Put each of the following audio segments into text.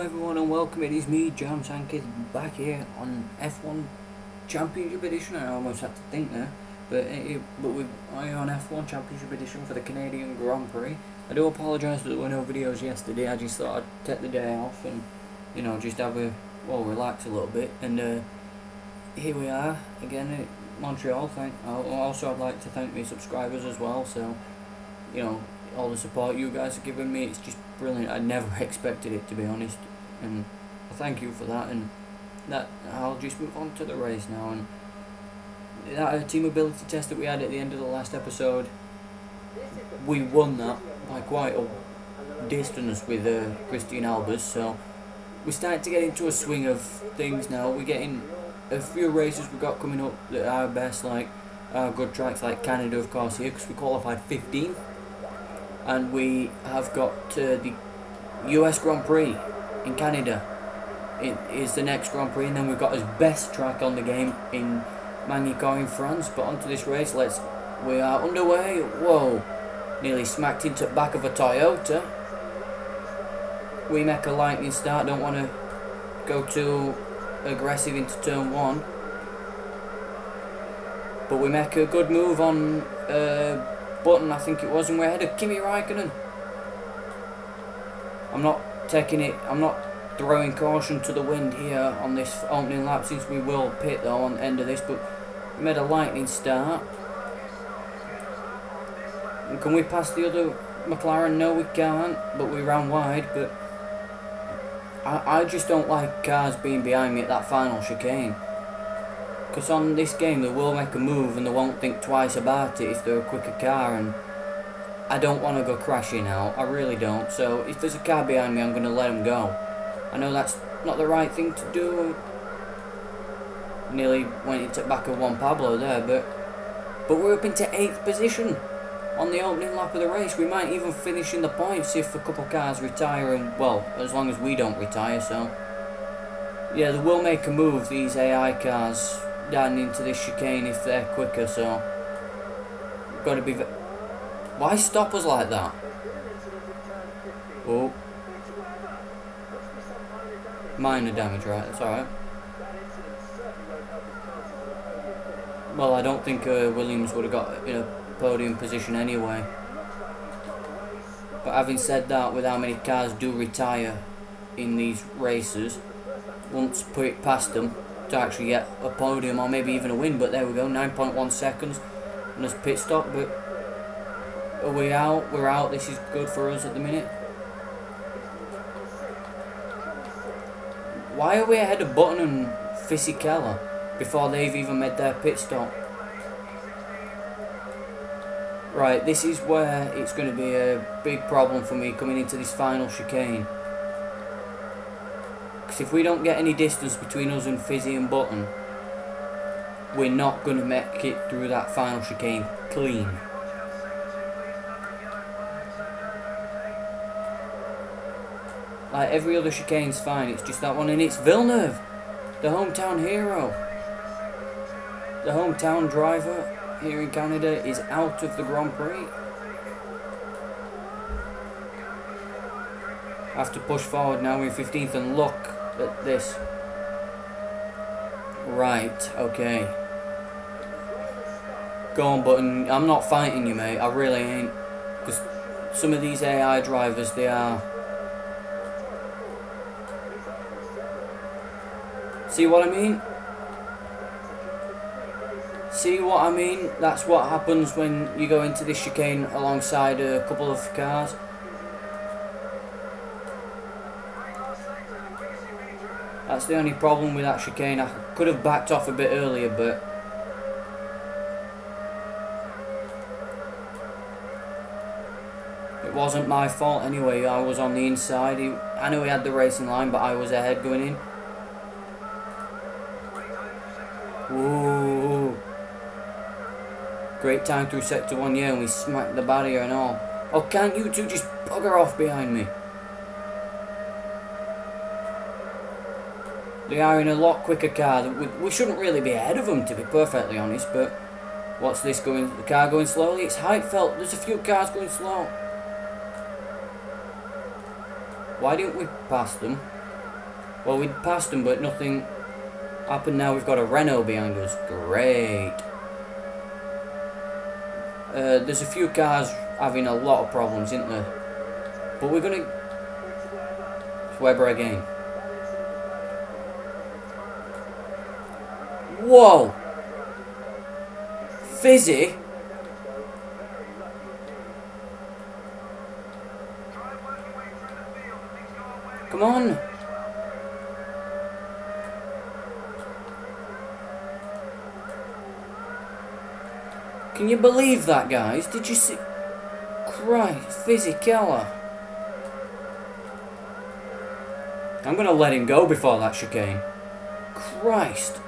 everyone and welcome, it is me, Jam Sankid, back here on F1 Championship Edition. I almost had to think there, but we're on F1 Championship Edition for the Canadian Grand Prix. I do apologise that there were no videos yesterday. I just thought I'd take the day off and, just have relax a little bit. And here we are, again at Montreal. I'd like to thank my subscribers as well, so, all the support you guys are giving me, it's just brilliant. I never expected it, to be honest, and thank you for that. And that I'll just move on to the race now. And that team ability test that we had at the end of the last episode, we won that by quite a distance with Christian Albers, so we're starting to get into a swing of things now. We're getting a few races we've got coming up that are best, like good tracks like Canada, of course, here, because we qualified 15th. And we have got the US Grand Prix in Canada. It is the next Grand Prix, and then we've got his best track on the game in Montreal in France. But onto this race, we are underway. Whoa, nearly smacked into the back of a Toyota. We make a lightning start, don't want to go too aggressive into turn one. But we make a good move on button, I think it was, and we're ahead of Kimi Raikkonen. I'm not throwing caution to the wind here on this opening lap, since we will pit though on the end of this, but we made a lightning start. And can we pass the other McLaren? No, we can't, but we ran wide. But I just don't like cars being behind me at that final chicane, because on this game they will make a move and they won't think twice about it if they're a quicker car, and I don't want to go crashing out, I really don't. So if there's a car behind me, I'm going to let them go. I know that's not the right thing to do. Nearly went into the back of Juan Pablo there, but we're up into 8th position on the opening lap of the race. We might even finish in the points if a couple cars retire, and well, as long as we don't retire. So yeah, they will make a move, these AI cars, down into this chicane if they're quicker, so got to be. Why stop us like that? Oh, minor damage, right? That's alright. Well, I don't think Williams would have got in a podium position anyway. But having said that, with how many cars do retire in these races, once put it past them to actually get a podium or maybe even a win. But there we go, 9.1 seconds on this pit stop. But are we out? We're out. This is good for us at the minute. Why are we ahead of Button and Fisichella before they've even made their pit stop? Right, this is where it's going to be a big problem for me coming into this final chicane. Because if we don't get any distance between us and Fizzy and Button, we're not going to make it through that final chicane clean. Like, every other chicane's fine, it's just that one. And it's Villeneuve, the hometown hero. The hometown driver here in Canada is out of the Grand Prix. I have to push forward now. We're 15th, and look at this. Right, okay. Go on, Button. I'm not fighting you, mate. I really ain't. Because some of these AI drivers, they are. See what I mean? See what I mean? That's what happens when you go into this chicane alongside a couple of cars. That's the only problem with that chicane. I could have backed off a bit earlier, but it wasn't my fault anyway. I was on the inside. I know he had the racing line, but I was ahead going in. Ooh. Great time through sector 1, yeah, and we smacked the barrier and all. Oh, can't you two just bugger off behind me? They are in a lot quicker car. We shouldn't really be ahead of them, to be perfectly honest, but what's this going? The car going slowly? It's Heidfeld. There's a few cars going slow. Why didn't we pass them? Well, we passed them, but nothing happened. Now we've got a Renault behind us. Great. There's a few cars having a lot of problems, isn't there? But we're gonna... It's Weber again. Whoa! Fizzy? Come on! Can you believe that, guys? Did you see? Christ, Fizzy Keller. I'm gonna let him go before that chicane. Christ.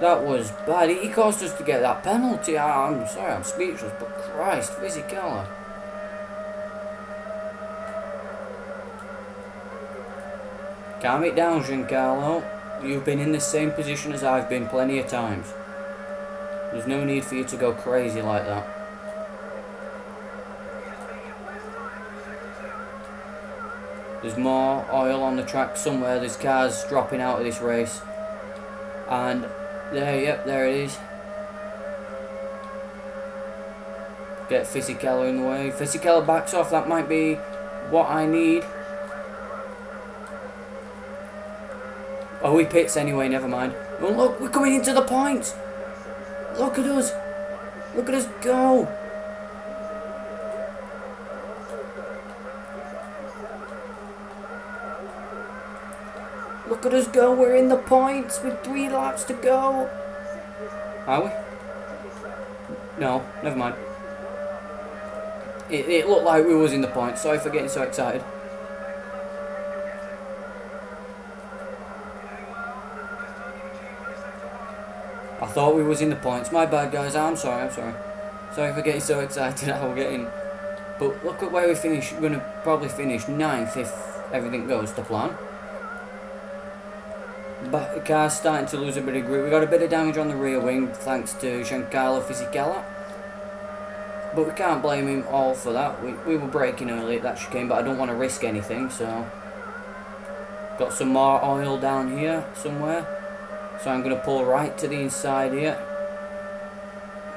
That was bad. He caused us to get that penalty. I'm sorry, I'm speechless, but Christ, Fizzy Keller. Calm it down, Giancarlo. You've been in the same position as I've been plenty of times. There's no need for you to go crazy like that. There's more oil on the track somewhere. There's cars dropping out of this race. And there, yep, there it is. Get Fizzy Keller in the way. Fizzy Keller backs off. That might be what I need. Oh, he pits anyway, never mind. Oh, look, we're coming into the points. Look at us. Look at us go. Look at us go. We're in the points with 3 laps to go. Are we? No, never mind. It looked like we was in the points. Sorry for getting so excited. I thought we was in the points. My bad, guys. I'm sorry. I'm sorry. Sorry for getting so excited. I will get in. But look at where we finish. We're going to probably finish 9th if everything goes to plan. But the car's starting to lose a bit of grip. We got a bit of damage on the rear wing thanks to Giancarlo Fisichella. But we can't blame him all for that. We were braking early at that chicane, but I don't want to risk anything, so... Got some more oil down here somewhere. So I'm going to pull right to the inside here.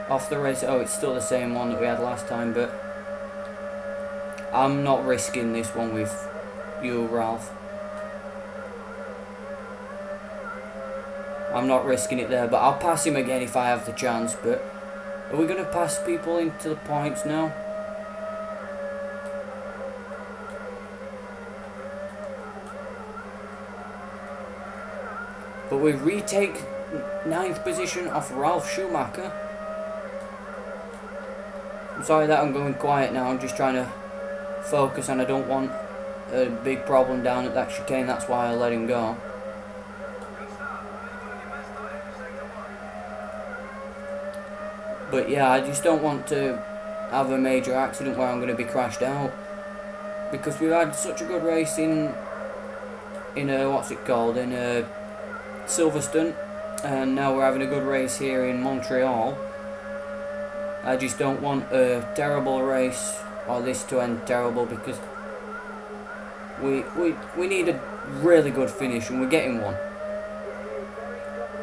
Off the race. Oh, it's still the same one that we had last time, but... I'm not risking this one with you, Ralph. I'm not risking it there, but I'll pass him again if I have the chance, but... Are we going to pass people into the points now? But we retake 9th position off Ralph Schumacher. I'm sorry that I'm going quiet now, I'm just trying to focus and I don't want a big problem down at that chicane, that's why I let him go. But yeah, I just don't want to have a major accident where I'm going to be crashed out. Because we've had such a good race in what's it called, in Silverstone. And now we're having a good race here in Montreal. I just don't want a terrible race, or this to end terrible, because we need a really good finish, and we're getting one.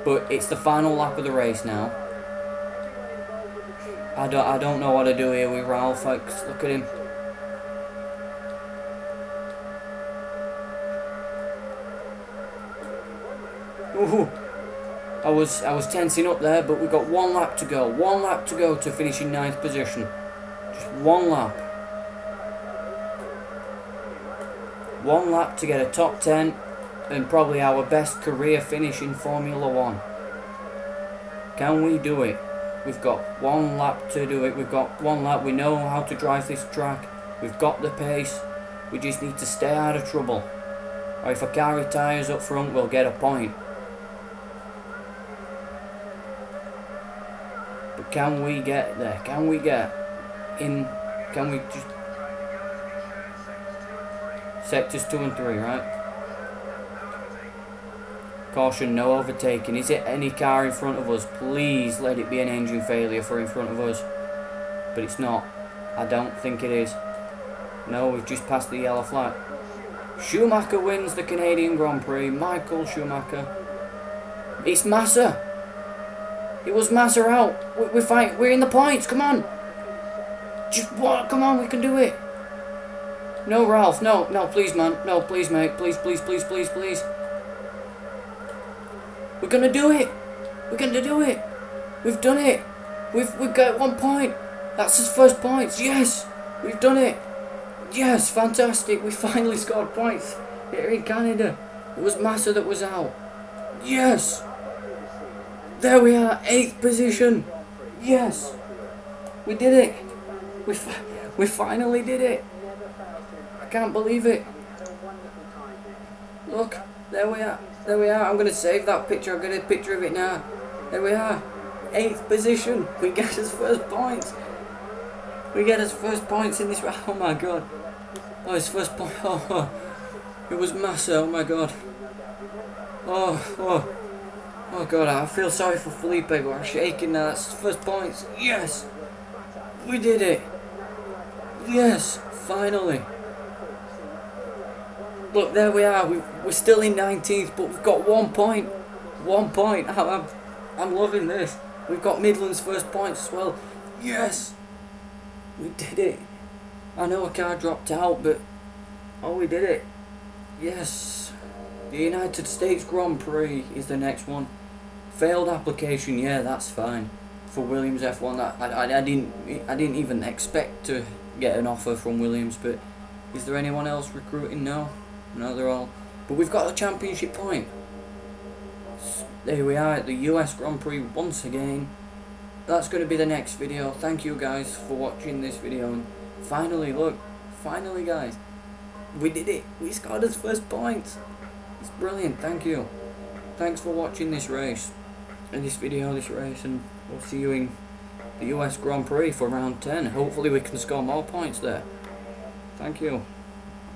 But it's the final lap of the race now. I don't know what to do here with Ralph. Like, look at him. Ooh, I was tensing up there, but we've got 1 lap to go. 1 lap to go to finish in 9th position. Just 1 lap. 1 lap to get a top 10 and probably our best career finish in Formula 1. Can we do it? We've got 1 lap to do it. We've got 1 lap. We know how to drive this track. We've got the pace. We just need to stay out of trouble. Or if a car retires up front, we'll get a point. But can we get there? Can we get in? Can we just... Sectors 2 and 3, right? Caution, no overtaking. Is it any car in front of us? Please let it be an engine failure for in front of us. But it's not. I don't think it is. No, we've just passed the yellow flag. Schumacher wins the Canadian Grand Prix. Michael Schumacher. It's Massa. It was Massa out. We're fighting. We're in the points. Come on. Just what? Come on. We can do it. No, Ralph. No, no, please, man. No, please, mate. Please, please, please, please, please. We're gonna do it. We're gonna do it. We've done it. We've got 1 point. That's his first points. Yes, we've done it. Yes, fantastic. We finally scored points here in Canada. It was Massa that was out. Yes. There we are, 8th position. Yes, we did it. We finally did it. I can't believe it. Look, there we are. There we are. I'm going to save that picture. I've got a picture of it now. There we are. 8th position. We get his first points. We get his first points in this round. Oh my god. Oh, his first point. Oh, it was Massa. Oh my god. Oh god, I feel sorry for Felipe, but I'm shaking now. That's his first points. Yes. We did it. Yes. Finally. Look, there we are. We're still in 19th, but we've got 1 point. 1 point. I'm loving this. We've got Midland's first points as well. Yes. We did it. I know a car dropped out, but oh, we did it. Yes. The United States Grand Prix is the next one. Failed application. Yeah, that's fine. For Williams F1, that I didn't even expect to get an offer from Williams. But is there anyone else recruiting? No. No, they're all. But we've got a championship point. There we are at the US Grand Prix once again. That's going to be the next video. Thank you guys for watching this video. And finally, look. Finally, guys. We did it. We scored his first points. It's brilliant. Thank you. Thanks for watching this race. And this video, this race. And we'll see you in the US Grand Prix for round 10. Hopefully we can score more points there. Thank you.